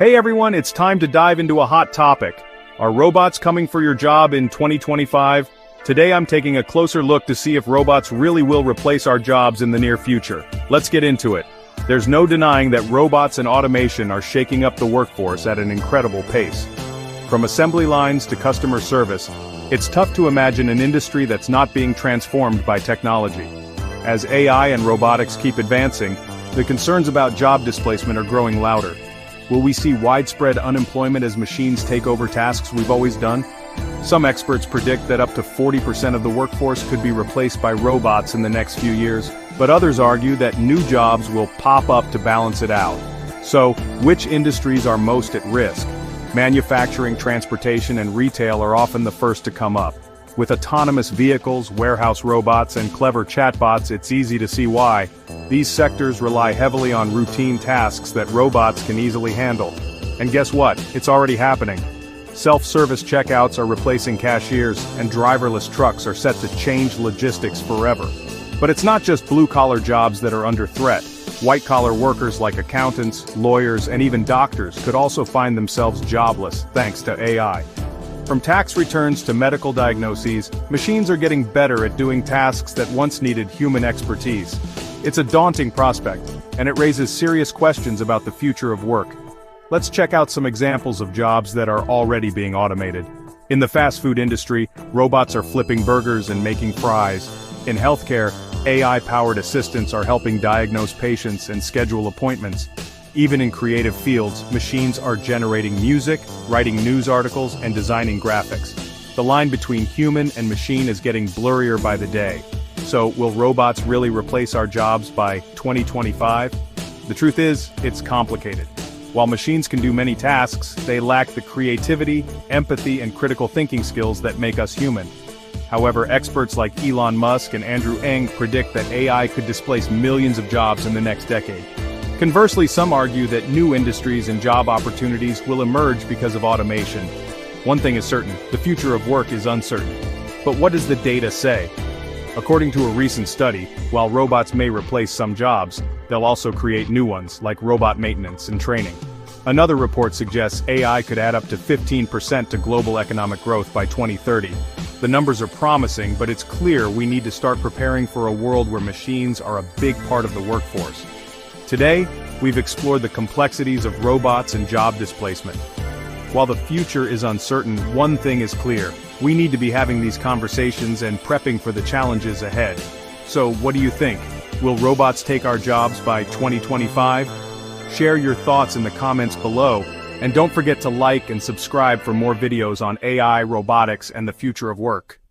Hey everyone, it's time to dive into a hot topic. Are robots coming for your job in 2025? Today I'm taking a closer look to see if robots really will replace our jobs in the near future. Let's get into it. There's no denying that robots and automation are shaking up the workforce at an incredible pace. From assembly lines to customer service, it's tough to imagine an industry that's not being transformed by technology. As AI and robotics keep advancing, the concerns about job displacement are growing louder. Will we see widespread unemployment as machines take over tasks we've always done? Some experts predict that up to 40% of the workforce could be replaced by robots in the next few years, but others argue that new jobs will pop up to balance it out. So, which industries are most at risk? Manufacturing, transportation, and retail are often the first to come up. With autonomous vehicles, warehouse robots, and clever chatbots, it's easy to see why. These sectors rely heavily on routine tasks that robots can easily handle. And guess what? It's already happening. Self-service checkouts are replacing cashiers, and driverless trucks are set to change logistics forever. But it's not just blue-collar jobs that are under threat. White-collar workers like accountants, lawyers, and even doctors could also find themselves jobless thanks to AI. From tax returns to medical diagnoses, machines are getting better at doing tasks that once needed human expertise. It's a daunting prospect, and it raises serious questions about the future of work. Let's check out some examples of jobs that are already being automated. In the fast food industry, robots are flipping burgers and making fries. In healthcare, AI-powered assistants are helping diagnose patients and schedule appointments. Even in creative fields, machines are generating music, writing news articles, and designing graphics. The line between human and machine is getting blurrier by the day. So, will robots really replace our jobs by 2025? The truth is, it's complicated. While machines can do many tasks, they lack the creativity, empathy, and critical thinking skills that make us human. However, experts like Elon Musk and Andrew Ng predict that AI could displace millions of jobs in the next decade. Conversely, some argue that new industries and job opportunities will emerge because of automation. One thing is certain, the future of work is uncertain. But what does the data say? According to a recent study, while robots may replace some jobs, they'll also create new ones, like robot maintenance and training. Another report suggests AI could add up to 15% to global economic growth by 2030. The numbers are promising, but it's clear we need to start preparing for a world where machines are a big part of the workforce. Today, we've explored the complexities of robots and job displacement. While the future is uncertain, one thing is clear. We need to be having these conversations and prepping for the challenges ahead. So, what do you think? Will robots take our jobs by 2025? Share your thoughts in the comments below, and don't forget to like and subscribe for more videos on AI, robotics, and the future of work.